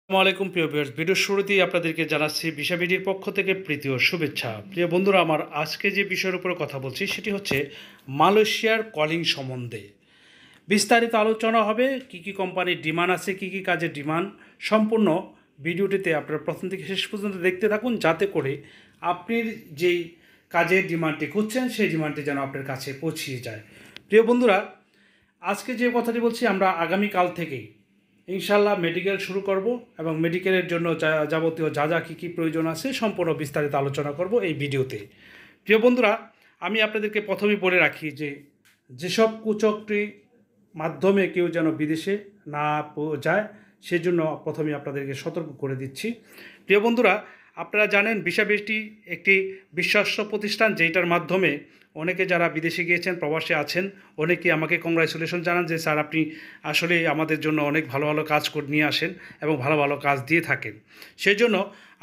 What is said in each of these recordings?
আসসালামু আলাইকুম প্রিয় ভিউয়ার্স, ভিডিওর শুরুতেই আপনাদেরকে জানাচ্ছি ভিসা বিডির পক্ষ থেকে প্রীতি ও শুভেচ্ছা। প্রিয় বন্ধুরা, আমার আজকে যে বিষয়ের উপরে কথা বলছি সেটি হচ্ছে মালয়েশিয়ার কলিং সম্বন্ধে বিস্তারিত আলোচনা হবে। কি কি কোম্পানির ডিমান্ড আছে, কি কি কাজের ডিমান্ড, সম্পূর্ণ ভিডিওটিতে আপনারা প্রথম থেকে শেষ পর্যন্ত দেখতে থাকুন, যাতে করে আপনি যেই কাজের ডিমান্ডটি খুঁজছেন সেই ডিমান্ডটি যেন আপনার কাছে পৌঁছিয়ে যায়। প্রিয় বন্ধুরা, আজকে যে কথাটি বলছি, আমরা আগামীকাল থেকেই ইনশাল্লাহ মেডিকেল শুরু করব এবং মেডিকেলের জন্য যাবতীয় যা কী কী প্রয়োজন আছে সম্পূর্ণ বিস্তারিত আলোচনা করব এই ভিডিওতে। প্রিয় বন্ধুরা, আমি আপনাদেরকে প্রথমেই বলে রাখি যে যেসব কুচক্রি মাধ্যমে কেউ যেন বিদেশে না যায় সেজন্য প্রথমেই আপনাদেরকে সতর্ক করে দিচ্ছি। প্রিয় বন্ধুরা, আপনারা জানেন ভিসা বিডি একটি বিশ্বস্ত প্রতিষ্ঠান, যেটার মাধ্যমে অনেকে যারা বিদেশে গিয়েছেন, প্রবাসে আছেন, অনেকে আমাকে কংগ্রাচুলেশন জানান যে স্যার আপনি আসলে আমাদের জন্য অনেক ভালো ভালো কাজ করে নিয়ে আসেন এবং ভালো ভালো কাজ দিয়ে থাকেন। সেই জন্য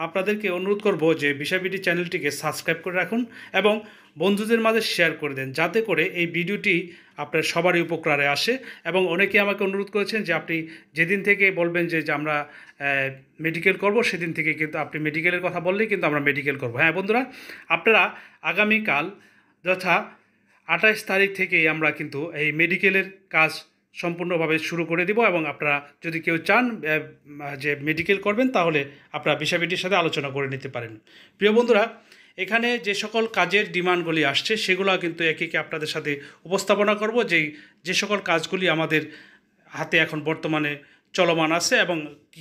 আপনাদেরকে অনুরোধ করব যে ভিসা বিডি চ্যানেলটিকে সাবস্ক্রাইব করে রাখুন এবং বন্ধুদের মাঝে শেয়ার করে দেন, যাতে করে এই ভিডিওটি আপনার সবারই উপকারে আসে। এবং অনেকে আমাকে অনুরোধ করেছেন যে আপনি যেদিন থেকে বলবেন যে আমরা মেডিকেল করব, সেদিন থেকে কিন্তু আপনি মেডিকেলের কথা বললেই কিন্তু আমরা মেডিকেল করব। হ্যাঁ বন্ধুরা, আপনারা আগামীকাল যথা 28 তারিখ থেকেই আমরা কিন্তু এই মেডিকেলের কাজ সম্পূর্ণভাবে শুরু করে দেব। এবং আপনারা যদি কেউ চান যে মেডিকেল করবেন, তাহলে আপনারা ভিসা বিডির সাথে আলোচনা করে নিতে পারেন। প্রিয় বন্ধুরা, এখানে যে সকল কাজের ডিমান্ডগুলি আসছে সেগুলো কিন্তু একে একে আপনাদের সাথে উপস্থাপনা করব, যে সকল কাজগুলি আমাদের হাতে এখন বর্তমানে চলমান আছে এবং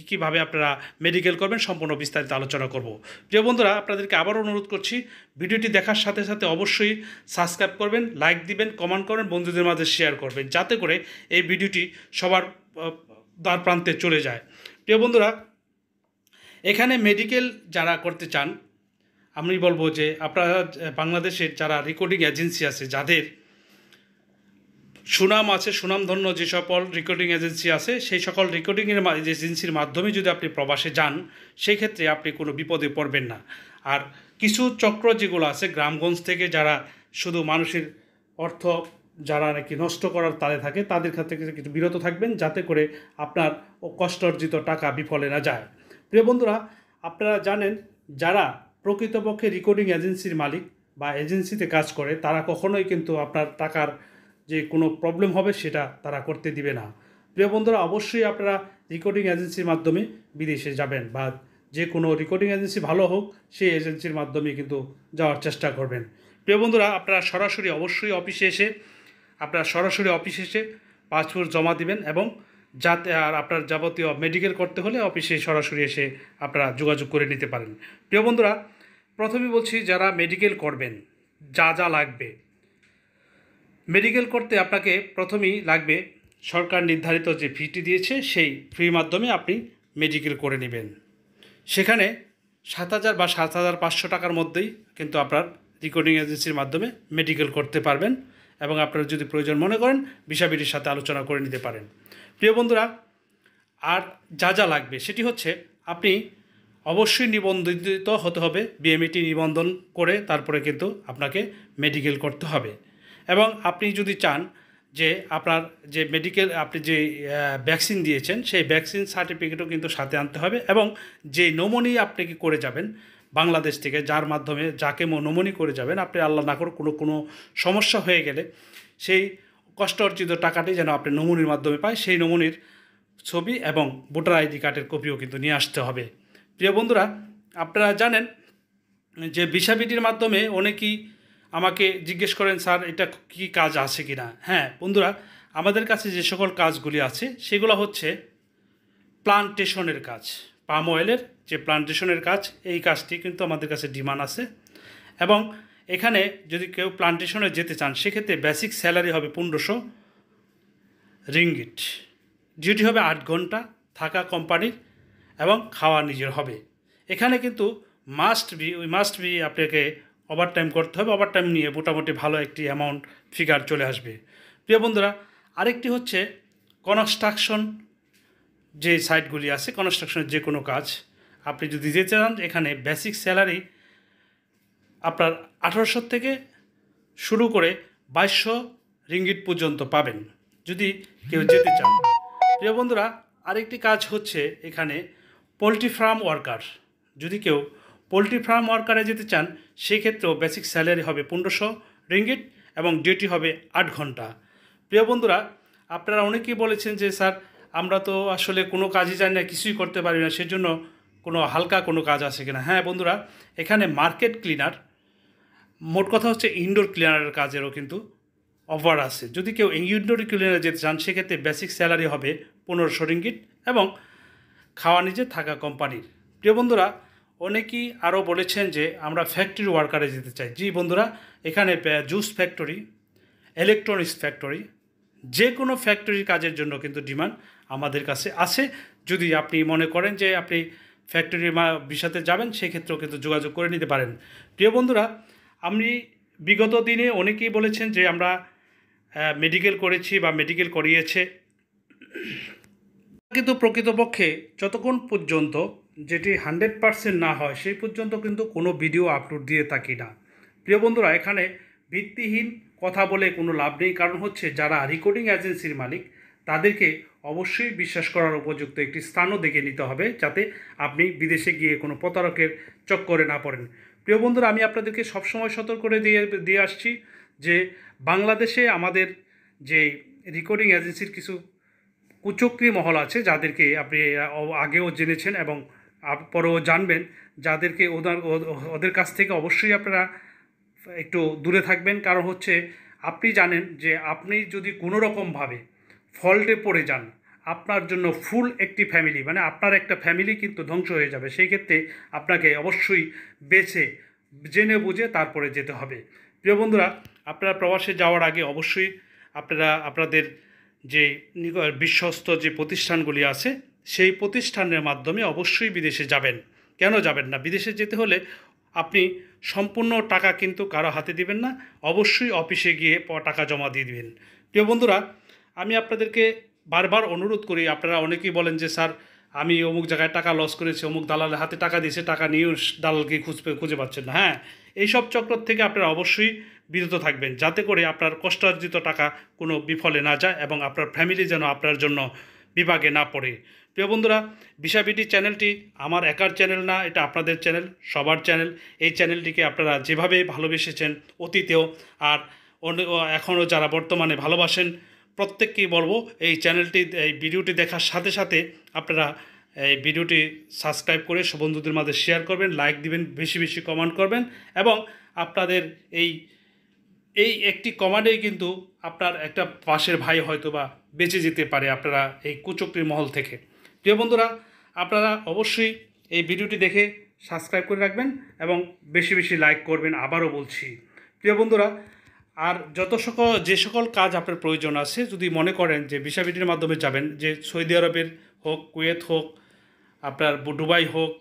কীভাবে আপনারা মেডিকেল করবেন সম্পূর্ণ বিস্তারিত আলোচনা করব। প্রিয় বন্ধুরা, আপনাদেরকে আবারও অনুরোধ করছি, ভিডিওটি দেখার সাথে সাথে অবশ্যই সাবস্ক্রাইব করবেন, লাইক দিবেন, কমেন্ট করবেন, বন্ধুদের মাঝে শেয়ার করবেন, যাতে করে এই ভিডিওটি সবার দ্বার প্রান্তে চলে যায়। প্রিয় বন্ধুরা, এখানে মেডিকেল যারা করতে চান, আমি বলবো যে আপনারা বাংলাদেশের যারা রেকর্ডিং এজেন্সি আছে, যাদের সুনাম আছে, সুনামধন্য যে সকল রেকর্ডিং এজেন্সি আছে, সেই সকল রেকর্ডিংয়ের এজেন্সির মাধ্যমে যদি আপনি প্রবাসে যান, সেই ক্ষেত্রে আপনি কোনো বিপদে পড়বেন না। আর কিছু চক্র যেগুলো আছে গ্রামগঞ্জ থেকে, যারা শুধু মানুষের অর্থ যারা নাকি নষ্ট করার তালে থাকে, তাদের ক্ষেত্রে কিছু বিরত থাকবেন, যাতে করে আপনার কষ্ট অর্জিত টাকা বিফলে না যায়। প্রিয় বন্ধুরা, আপনারা জানেন যারা প্রকৃতপক্ষে রেকর্ডিং এজেন্সির মালিক বা এজেন্সিতে কাজ করে, তারা কখনোই কিন্তু আপনার টাকার যে কোনো প্রবলেম হবে সেটা তারা করতে দিবে না। প্রিয় বন্ধুরা, অবশ্যই আপনারা রেকর্ডিং এজেন্সির মাধ্যমে বিদেশে যাবেন, বা যে কোনো রেকর্ডিং এজেন্সি ভালো হোক সেই এজেন্সির মাধ্যমে কিন্তু যাওয়ার চেষ্টা করবেন। প্রিয় বন্ধুরা, আপনারা সরাসরি অবশ্যই অফিসে এসে পাসপোর্ট জমা দিবেন, এবং যাতে আর আপনার যাবতীয় মেডিকেল করতে হলে অফিসে সরাসরি এসে আপনারা যোগাযোগ করে নিতে পারেন। প্রিয় বন্ধুরা, প্রথমেই বলছি, যারা মেডিকেল করবেন যা লাগবে। মেডিকেল করতে আপনাকে প্রথমেই লাগবে সরকার নির্ধারিত যে ফিটি দিয়েছে, সেই ফির মাধ্যমে আপনি মেডিকেল করে নেবেন। সেখানে 7,000 বা 7,500 টাকার মধ্যেই কিন্তু আপনার রেকর্ডিং এজেন্সির মাধ্যমে মেডিকেল করতে পারবেন, এবং আপনারা যদি প্রয়োজন মনে করেন ভিসা বিডির সাথে আলোচনা করে নিতে পারেন। প্রিয় বন্ধুরা, আর যা লাগবে সেটি হচ্ছে, আপনি অবশ্যই নিবন্ধিত হতে হবে, বিএমইটি নিবন্ধন করে তারপরে কিন্তু আপনাকে মেডিকেল করতে হবে। এবং আপনি যদি চান যে আপনার যে মেডিকেল আপনি যে ভ্যাকসিন দিয়েছেন, সেই ভ্যাকসিন সার্টিফিকেটও কিন্তু সাথে আনতে হবে। এবং যে নমুনি আপনি কি করে যাবেন বাংলাদেশ থেকে, যার মাধ্যমে যাকে নমুনি করে যাবেন, আপনি আল্লাহ না করে কোনো সমস্যা হয়ে গেলে সেই কষ্ট অর্জিত টাকাটি যেন আপনি নমুনির মাধ্যমে পায়, সেই নমুনির ছবি এবং ভোটার আইডি কার্ডের কপিও কিন্তু নিয়ে আসতে হবে। প্রিয় বন্ধুরা, আপনারা জানেন যে ভিসা বিডির মাধ্যমে অনেকেই আমাকে জিজ্ঞেস করেন, স্যার এটা কি কাজ আছে কি না। হ্যাঁ বন্ধুরা, আমাদের কাছে যে সকল কাজগুলি আছে সেগুলো হচ্ছে প্লান্টেশনের কাজ, পাম অয়েলের যে প্লান্টেশনের কাজ, এই কাজটি কিন্তু আমাদের কাছে ডিমান্ড আছে। এবং এখানে যদি কেউ প্লান্টেশনে যেতে চান, সেক্ষেত্রে বেসিক স্যালারি হবে 1500 রিঙ্গিট, ডিউটি হবে 8 ঘন্টা, থাকা কোম্পানির এবং খাওয়া নিজের হবে। এখানে কিন্তু মাস্ট বি আপনাকে ওভারটাইম করতে হবে। ওভারটাইম নিয়ে মোটামুটি ভালো একটি অ্যামাউন্ট ফিগার চলে আসবে। প্রিয় বন্ধুরা, আরেকটি হচ্ছে কনস্ট্রাকশন যে সাইটগুলি আছে, কনস্ট্রাকশনের যে কোনো কাজ আপনি যদি যেতে চান, এখানে বেসিক স্যালারি আপনার 1800 থেকে শুরু করে 2200 রিঙ্গিট পর্যন্ত পাবেন যদি কেউ যেতে চান। প্রিয় বন্ধুরা, আরেকটি কাজ হচ্ছে এখানে পোলট্রি ফার্ম ওয়ার্কার, যদি কেউ পোলট্রি ফার্ম ওয়ার্কারে যেতে চান সেক্ষেত্রেও বেসিক স্যালারি হবে 1500 রিঙ্গিট এবং ডিউটি হবে 8 ঘন্টা। প্রিয় বন্ধুরা, আপনারা অনেকেই বলেছেন যে স্যার আমরা তো আসলে কোনো কাজই জানি না, কিছুই করতে পারি না, সেজন্য কোনো হালকা কোনো কাজ আছে কিনা। হ্যাঁ বন্ধুরা, এখানে মার্কেট ক্লিনার, মোট কথা হচ্ছে ইনডোর ক্লিনারের কাজেরও কিন্তু অফার আছে। যদি কেউ ইনডোর ক্লিনারে যেতে চান সেক্ষেত্রে বেসিক স্যালারি হবে 1500 রিঙ্গিট এবং খাওয়া নিজে থাকা কোম্পানির। প্রিয় বন্ধুরা, অনেকেই আরও বলেছেন যে আমরা ফ্যাক্টরি ওয়ার্কারে যেতে চাই। জি বন্ধুরা, এখানে জুস ফ্যাক্টরি, ইলেকট্রনিক্স ফ্যাক্টরি, যে কোনো ফ্যাক্টরির কাজের জন্য কিন্তু ডিমান্ড আমাদের কাছে আছে। যদি আপনি মনে করেন যে আপনি ফ্যাক্টরির বিষয়তে যাবেন সেক্ষেত্রেও কিন্তু যোগাযোগ করে নিতে পারেন। প্রিয় বন্ধুরা, আমি বিগত দিনে অনেকেই বলেছেন যে আমরা মেডিকেল করেছি বা মেডিকেল করিয়েছে, কিন্তু প্রকৃতপক্ষে যতক্ষণ পর্যন্ত যেটি 100% না হয় সেই পর্যন্ত কিন্তু কোনো ভিডিও আপলোড দিয়ে থাকি না। প্রিয় বন্ধুরা, এখানে ভিত্তিহীন কথা বলে কোনো লাভ নেই। কারণ হচ্ছে যারা রেকর্ডিং এজেন্সির মালিক তাদেরকে অবশ্যই বিশ্বাস করার উপযুক্ত একটি স্থানও দেখে নিতে হবে, যাতে আপনি বিদেশে গিয়ে কোনো প্রতারকের চক্করে না পড়েন। প্রিয় বন্ধুরা, আমি আপনাদেরকে সবসময় সতর্ক করে দিয়ে আসছি যে বাংলাদেশে আমাদের যে রেকর্ডিং এজেন্সির কিছু কুচক্রী মহল আছে, যাদেরকে আপনি আগেও জেনেছেন এবং পরেও জানবেন, যাদেরকে ওদের কাছ থেকে অবশ্যই আপনারা একটু দূরে থাকবেন। কারণ হচ্ছে আপনি জানেন যে আপনি যদি কোনো রকমভাবে ফল্টে পড়ে যান, আপনার জন্য ফুল একটি ফ্যামিলি, মানে আপনার একটা ফ্যামিলি কিন্তু ধ্বংস হয়ে যাবে। সেই ক্ষেত্রে আপনাকে অবশ্যই বেছে জেনে বুঝে তারপরে যেতে হবে। প্রিয় বন্ধুরা, আপনারা প্রবাসে যাওয়ার আগে অবশ্যই আপনারা আপনাদের যে বিশ্বস্ত যে প্রতিষ্ঠানগুলি আছে সেই প্রতিষ্ঠানের মাধ্যমে অবশ্যই বিদেশে যাবেন। কেন যাবেন না? বিদেশে যেতে হলে আপনি সম্পূর্ণ টাকা কিন্তু কারো হাতে দিবেন না, অবশ্যই অফিসে গিয়ে টাকা জমা দিয়ে দিবেন। প্রিয় বন্ধুরা, আমি আপনাদেরকে বারবার অনুরোধ করি, আপনারা অনেকেই বলেন যে স্যার আমি অমুক জায়গায় টাকা লস করেছি, অমুক দালালের হাতে টাকা দিয়েছে, টাকা নিয়েও দালালকে খুঁজে পাচ্ছেন না। হ্যাঁ, এইসব চক্র থেকে আপনারা অবশ্যই বিরত থাকবেন, যাতে করে আপনার কষ্টার্জিত টাকা কোনো বিফলে না যায় এবং আপনার ফ্যামিলি যেন আপনার জন্য বিপাকে না পড়ে। প্রিয় বন্ধুরা, বিষয়বিটি চ্যানেলটি আমার একার চ্যানেল না, এটা আপনাদের চ্যানেল, সবার চ্যানেল। এই চ্যানেলটিকে আপনারা যেভাবে ভালোবেসেছেন অতীতেও আর এখনও যারা বর্তমানে ভালোবাসেন, প্রত্যেককেই বলবো এই চ্যানেলটি, এই ভিডিওটি দেখার সাথে সাথে আপনারা এই ভিডিওটি সাবস্ক্রাইব করে বন্ধুদের মাঝে শেয়ার করবেন, লাইক দিবেন, বেশি বেশি কমেন্ট করবেন এবং আপনাদের এই একটি কমেন্টেই কিন্তু আপনার একটা পাশের ভাই হয়তো বা বেঁচে যেতে পারে আপনারা এই কুচক্রী মহল থেকে। প্রিয় বন্ধুরা, আপনারা অবশ্যই এই ভিডিওটি দেখে সাবস্ক্রাইব করে রাখবেন এবং বেশি বেশি লাইক করবেন, আবারও বলছি। প্রিয় বন্ধুরা, আর যে সকল কাজ আপনার প্রয়োজন আছে, যদি মনে করেন যে ভিসাভিটির মাধ্যমে যাবেন, যে সৌদি আরবের হোক, কুয়েত হোক, আপনার দুবাই হোক,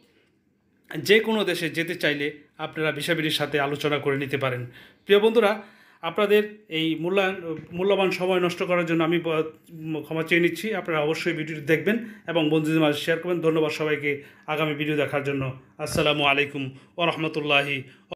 যে কোনো দেশে যেতে চাইলে আপনারা ভিসাভিটির সাথে আলোচনা করে নিতে পারেন। প্রিয় বন্ধুরা, আপনাদের এই মূল্যবান সময় নষ্ট করার জন্য আমি ক্ষমা চেয়ে নিচ্ছি। আপনারা অবশ্যই ভিডিওটি দেখবেন এবং বন্ধুদের মাঝে শেয়ার করবেন। ধন্যবাদ সবাইকে আগামী ভিডিও দেখার জন্য। আসসালামু আলাইকুম ওয়া রাহমাতুল্লাহি।